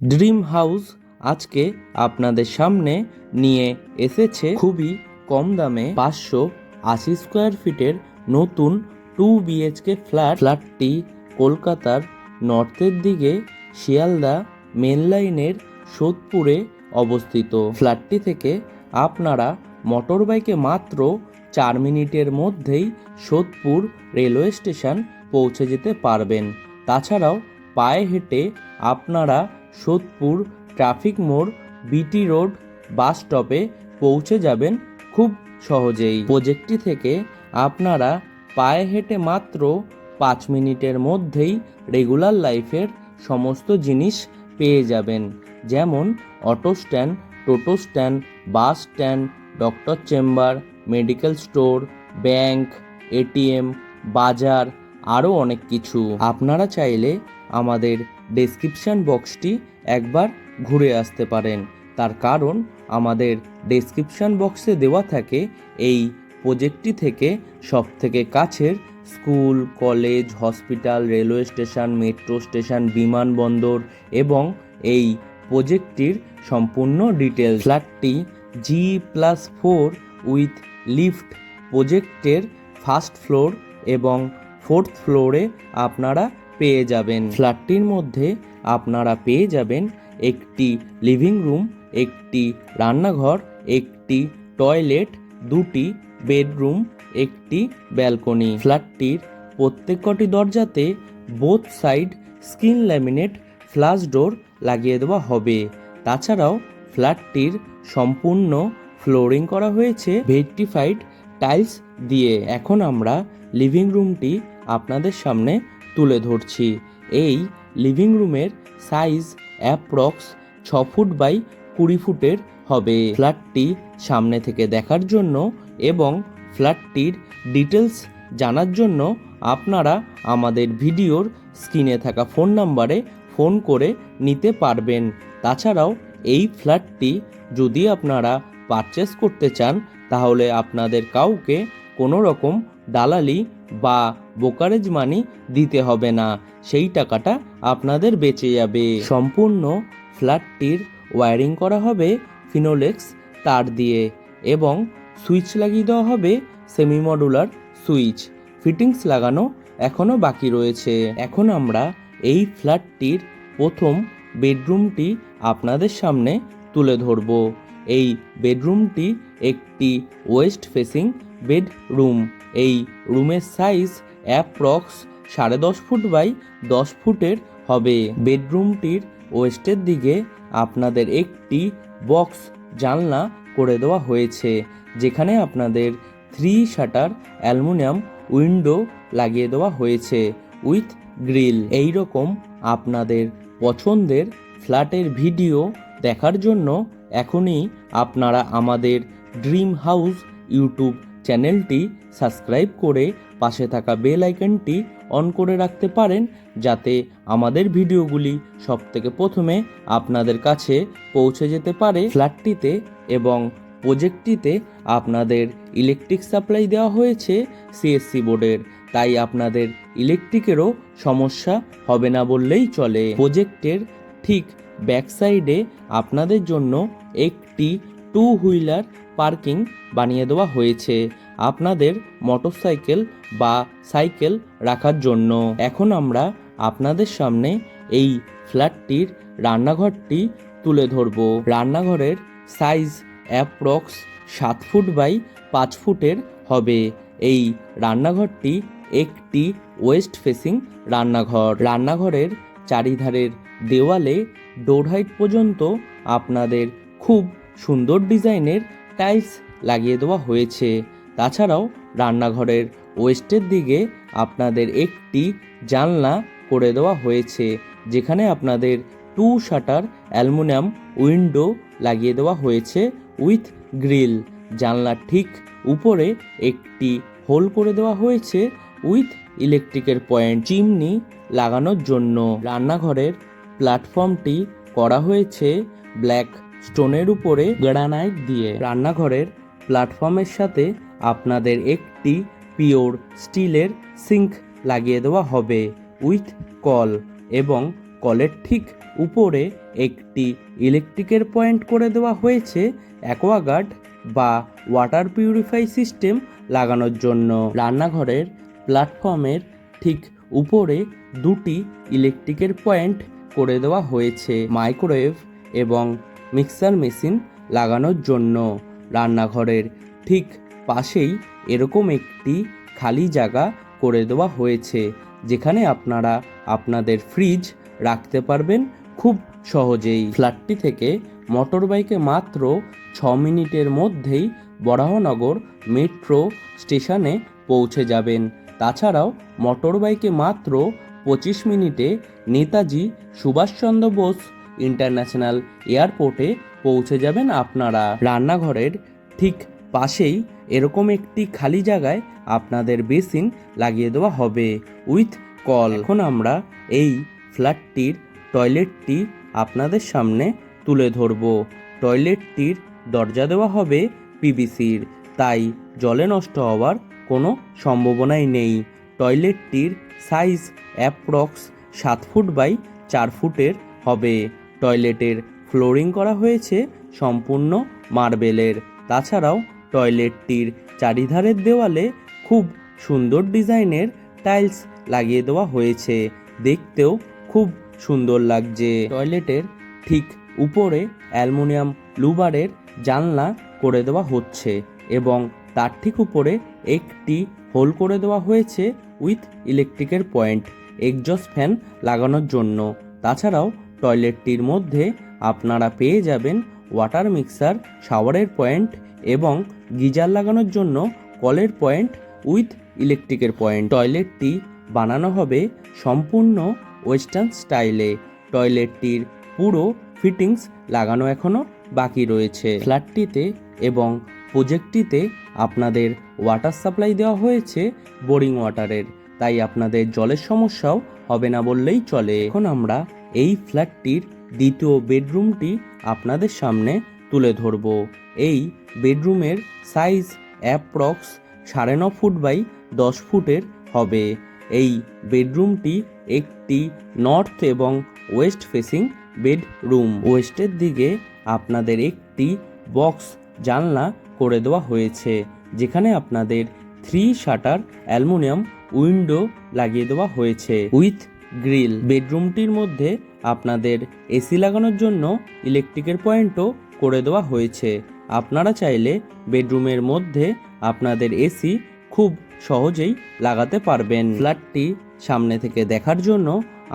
Dream house আজকে আপনাদের সামনে নিয়ে এসেছে খুবই কম দামে 580 স্কোয়ার ফিটের নতুন 2 BHK ফ্ল্যাটটি কলকাতার নর্থের দিকে শিয়ালদা মেন লাইনের সোদপুরে অবস্থিত। ফ্ল্যাটটি থেকে আপনারা মোটর বাইকে মাত্র 4 মিনিটের মধ্যেই সোদপুর রেলওয়ে স্টেশন পৌঁছে যেতে পারবেন। তাছাড়াও পায়ে হেঁটে আপনারা সোদপুর ট্রাফিক মোড় বিটি রোড বাস স্টপে পৌঁছে যাবেন খুব সহজেই। প্রজেক্টটি থেকে আপনারা পায়ে হেঁটে মাত্র 5 মিনিটের মধ্যেই রেগুলার লাইফের সমস্ত জিনিস পেয়ে যাবেন, যেমন অটো স্ট্যান্ড, টোটো stand, bus stand, doctor chamber, medical store, bank, ATM, বাজার, আরও অনেক কিছু। আপনারা চাইলে আমাদের ডেসক্রিপশন বক্সটি একবার ঘুরে আসতে পারেন, তার কারণ আমাদের ডেসক্রিপশন বক্সে দেওয়া থাকে এই প্রজেক্টটি থেকে সবথেকে কাছের school, college, hospital, railway station, metro station, বিমানবন্দর এবং এই প্রজেক্টটির সম্পূর্ণ ডিটেলস। ফ্ল্যাটটি G+4 উইথ লিফট প্রজেক্টের ফার্স্ট ফ্লোর এবং 4th ফ্লোরে আপনারা পেয়ে যাবেন। ফ্ল্যাটটির মধ্যে আপনারা পেয়ে যাবেন একটি লিভিং রুম, একটি রান্নাঘর, একটি টয়লেট, 2টি বেডরুম, একটি ব্যালকনি। ফ্ল্যাটটির প্রত্যেকটি দরজাতে both side screen laminate flush door লাগিয়ে দেওয়া হবে। তাছাড়াও ফ্ল্যাটটির সম্পূর্ণ ফ্লোরিং করা হয়েছে ভেট্রিফাইড টাইলস দিয়ে। এখন আমরা লিভিং রুমটি আপনাদের সামনে তুলে ধরছি। এই লিভিং রুমের সাইজ অ্যাপ্রক্স 6 ফুট বাই 20 ফুটের হবে। ফ্ল্যাটটি সামনে থেকে দেখার জন্য এবং ফ্ল্যাটটির ডিটেলস জানার জন্য আপনারা আমাদের ভিডিওর স্ক্রিনে থাকা ফোন নাম্বারে ফোন করে নিতে পারবেন। তাছাড়াও এই ফ্ল্যাটটি যদি আপনারা পারচেস করতে চান, তাহলে আপনাদের কাউকে কোনো রকম দালালি বা ব্রোকারেজ মানি দিতে হবে না, সেই টাকাটা আপনাদের বেঁচে যাবে। সম্পূর্ণ ফ্ল্যাটটির ওয়্যারিং করা হবে ফিনোলেক্স তার দিয়ে এবং সুইচ লাগিয়ে দেওয়া হবে সেমি মডুলার সুইচ। ফিটিংস লাগানো এখনও বাকি রয়েছে। এখন আমরা এই ফ্ল্যাটটির প্রথম বেডরুমটি আপনাদের সামনে তুলে ধরব। এই বেডরুমটি একটি ওয়েস্ট ফেসিং বেডরুম। এই রুমের সাইজ অ্যাপ্রক্স 10.5 ফুট বাই 10 ফুটের হবে। বেডরুমটির ওয়েস্টের দিকে আপনাদের একটি বক্স জানলা করে দেওয়া হয়েছে, যেখানে আপনাদের 3 শাটার অ্যালুমিনিয়াম উইন্ডো লাগিয়ে দেওয়া হয়েছে উইথ গ্রিল। এই রকম আপনাদের পছন্দের ফ্ল্যাটের ভিডিও দেখার জন্য এখনই আপনারা আমাদের ড্রিম হাউস ইউটিউব চ্যানেলটি সাবস্ক্রাইব করে পাশে থাকা বেল আইকনটি অন করে রাখতে পারেন, যাতে আমাদের ভিডিওগুলি সবথেকে প্রথমে আপনাদের কাছে পৌঁছে যেতে পারে। ফ্ল্যাটটিতে এবং প্রজেক্টটিতে আপনাদের ইলেকট্রিক সাপ্লাই দেওয়া হয়েছে সিএসসি বোর্ডের, তাই আপনাদের ইলেকট্রিকেরও সমস্যা হবে না বললেই চলে। প্রজেক্টের ঠিক ব্যাক সাইডে আপনাদের জন্য একটি 2 হুইলার পার্কিং বানিয়ে দেওয়া হয়েছে আপনাদের মোটরসাইকেল বা সাইকেল রাখার জন্য। এখন আমরা আপনাদের সামনে এই ফ্ল্যাটটির রান্নাঘরটি তুলে ধরব। রান্নাঘরের সাইজ অ্যাপ্রক্স 7 ফুট বাই 5 ফুটের হবে। এই রান্নাঘরটি একটি ওয়েস্ট ফেসিং রান্নাঘর। রান্নাঘরের চারিধারের দেওয়ালে ডোর হাইট পর্যন্ত আপনাদের খুব সুন্দর ডিজাইনের টাইলস লাগিয়ে দেওয়া হয়েছে। তাছাড়াও রান্নাঘরের ওয়েস্টের দিকে আপনাদের একটি জানলা করে দেওয়া হয়েছে, যেখানে আপনাদের 2 শাটার অ্যালুমিনিয়াম উইন্ডো লাগিয়ে দেওয়া হয়েছে উইথ গ্রিল। জানলার ঠিক উপরে একটি হোল করে দেওয়া হয়েছে উইথ ইলেকট্রিকের পয়েন্ট চিমনি লাগানোর জন্য। রান্নাঘরের প্ল্যাটফর্মটি করা হয়েছে ব্ল্যাক স্টোনের উপরে গ্রানাইট দিয়ে। রান্নাঘরের প্ল্যাটফর্মের সাথে আপনাদের একটি পিওর স্টিলের সিঙ্ক লাগিয়ে দেওয়া হবে উইথ কল, এবং কলের ঠিক উপরে একটি ইলেকট্রিকের পয়েন্ট করে দেওয়া হয়েছে অ্যাকোয়াগার্ড বা ওয়াটার পিউরিফাই সিস্টেম লাগানোর জন্য। রান্নাঘরের প্ল্যাটফর্মের ঠিক উপরে দুটি ইলেকট্রিকের পয়েন্ট করে দেওয়া হয়েছে মাইক্রোওয়েভ এবং মিক্সার মেশিন লাগানোর জন্য। রান্নাঘরের ঠিক পাশেই এরকম একটি খালি জায়গা করে দেওয়া হয়েছে যেখানে আপনারা আপনাদের ফ্রিজ রাখতে পারবেন খুব সহজেই। ফ্ল্যাটটি থেকে মোটর বাইকে মাত্র 6 মিনিটের মধ্যেই বরাহনগর মেট্রো স্টেশনে পৌঁছে যাবেন। তাছাড়াও মোটর বাইকে মাত্র 25 মিনিটে নেতাজি সুভাষচন্দ্র বোস ইন্টারন্যাশনাল এয়ারপোর্টে পৌঁছে যাবেন আপনারা। রান্নাঘরের ঠিক পাশেই এরকম একটি খালি জায়গায় আপনাদের বেসিন লাগিয়ে দেওয়া হবে উইথ কল। এখন আমরা এই ফ্ল্যাটটির টয়লেটটি আপনাদের সামনে তুলে ধরব। টয়লেটটির দরজা দেওয়া হবে পিভিসির, তাই জলে নষ্ট হওয়ার কোনো সম্ভাবনাই নেই। টয়লেটটির সাইজ অ্যাপ্রক্স 7 ফুট বাই 4 ফুটের হবে। টয়লেটের ফ্লোরিং করা হয়েছে সম্পূর্ণ মার্বেলের। তাছাড়াও টয়লেটটির চারিধারের দেওয়ালে খুব সুন্দর ডিজাইনের টাইলস লাগিয়ে দেওয়া হয়েছে, দেখতেও খুব সুন্দর লাগছে। টয়লেটের ঠিক উপরে অ্যালুমিনিয়াম লুবারের জানলা করে দেওয়া হচ্ছে এবং তার ঠিক উপরে একটি হোল করে দেওয়া হয়েছে উইথ ইলেকট্রিকের পয়েন্ট এক্সজস্ট ফ্যান লাগানোর জন্য। তাছাড়াও টয়লেটটির মধ্যে আপনারা পেয়ে যাবেন ওয়াটার মিক্সার, শাওয়ারের পয়েন্ট এবং গিজার লাগানোর জন্য কলের পয়েন্ট উইথ ইলেকট্রিকের পয়েন্ট। টয়লেটটি বানানো হবে সম্পূর্ণ ওয়েস্টার্ন স্টাইলে। টয়লেটটির পুরো ফিটিংস লাগানো এখনও বাকি রয়েছে। ফ্ল্যাটটিতে এবং প্রজেক্টটিতে আপনাদের ওয়াটার সাপ্লাই দেওয়া হয়েছে বোরিং ওয়াটারের, তাই আপনাদের জলের সমস্যাও হবে না বললেই চলে। এখন আমরা এই ফ্ল্যাটটির দ্বিতীয় বেডরুমটি আপনাদের সামনে তুলে ধরব। এই বেডরুমের সাইজ অ্যাপ্রক্স 9.5 ফুট বাই 10 ফুটের হবে। এই বেডরুমটি একটি নর্থ এবং ওয়েস্ট ফেসিং বেডরুম। ওয়েস্টের দিকে আপনাদের একটি বক্স জানলা করে দেওয়া হয়েছে যেখানে আপনাদের 3 শাটার অ্যালুমিনিয়াম উইন্ডো লাগিয়ে দেওয়া হয়েছে উইথ গ্রিল। বেডরুমটির মধ্যে আপনাদের এসি লাগানোর জন্য ইলেকট্রিকের পয়েন্টও করে দেওয়া হয়েছে। আপনারা চাইলে বেডরুমের মধ্যে আপনাদের এসি খুব সহজেই লাগাতে পারবেন। ফ্ল্যাটটি সামনে থেকে দেখার জন্য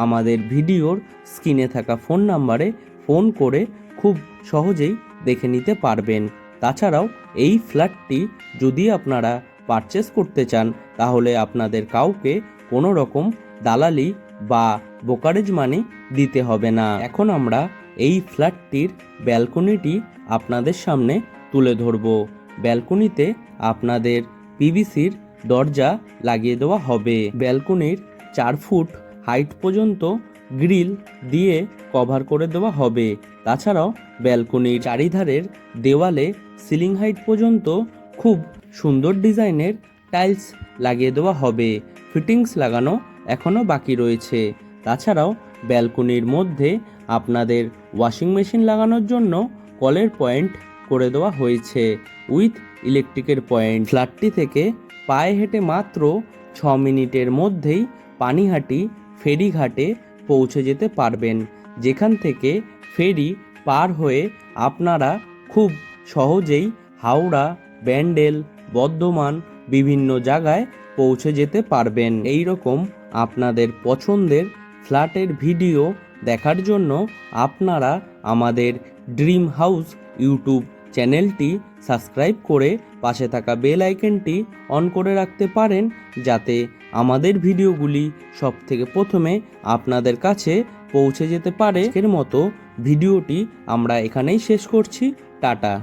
আমাদের ভিডিওর স্ক্রিনে থাকা ফোন নাম্বারে ফোন করে খুব সহজেই দেখে নিতে পারবেন। তাছাড়াও এই ফ্ল্যাটটি যদি আপনারা পারচেস করতে চান তাহলে আপনাদের কাউকে কোনো রকম দালালি বা ব্রোকারেজ মানি দিতে হবে না। এখন আমরা এই ফ্ল্যাটটির ব্যালকনিটি আপনাদের সামনে তুলে ধরব। ব্যালকনিতে আপনাদের পিভিসির দরজা লাগিয়ে দেওয়া হবে। ব্যালকনির 4 ফুট হাইট পর্যন্ত গ্রিল দিয়ে কভার করে দেওয়া হবে। তাছাড়াও ব্যালকনির চারিধারের দেওয়ালে সিলিং হাইট পর্যন্ত খুব সুন্দর ডিজাইনের টাইলস লাগিয়ে দেওয়া হবে। ফিটিংস লাগানো এখনও বাকি রয়েছে। তাছাড়াও ব্যালকনির মধ্যে আপনাদের ওয়াশিং মেশিন লাগানোর জন্য কলের পয়েন্ট করে দেওয়া হয়েছে উইথ ইলেকট্রিকের পয়েন্ট। ফ্ল্যাটটি থেকে পায়ে হেঁটে মাত্র 6 মিনিটের মধ্যেই পানিহাটি ফেরিঘাটে পৌঁছে যেতে পারবেন, যেখান থেকে ফেরি পার হয়ে আপনারা খুব সহজেই হাওড়া, ব্যান্ডেল, বর্ধমান বিভিন্ন জায়গায় পৌঁছে যেতে পারবেন। এই রকম আপনাদের পছন্দের ফ্ল্যাটের ভিডিও দেখার জন্য আপনারা আমাদের ড্রিম হাউস ইউটিউব চ্যানেলটি সাবস্ক্রাইব করে পাশে থাকা বেল আইকনটি অন করে রাখতে পারেন, যাতে আমাদের ভিডিওগুলি সবথেকে প্রথমে আপনাদের কাছে পৌঁছে যেতে পারে। এর মতো ভিডিওটি আমরা এখানেই শেষ করছি। টাটা।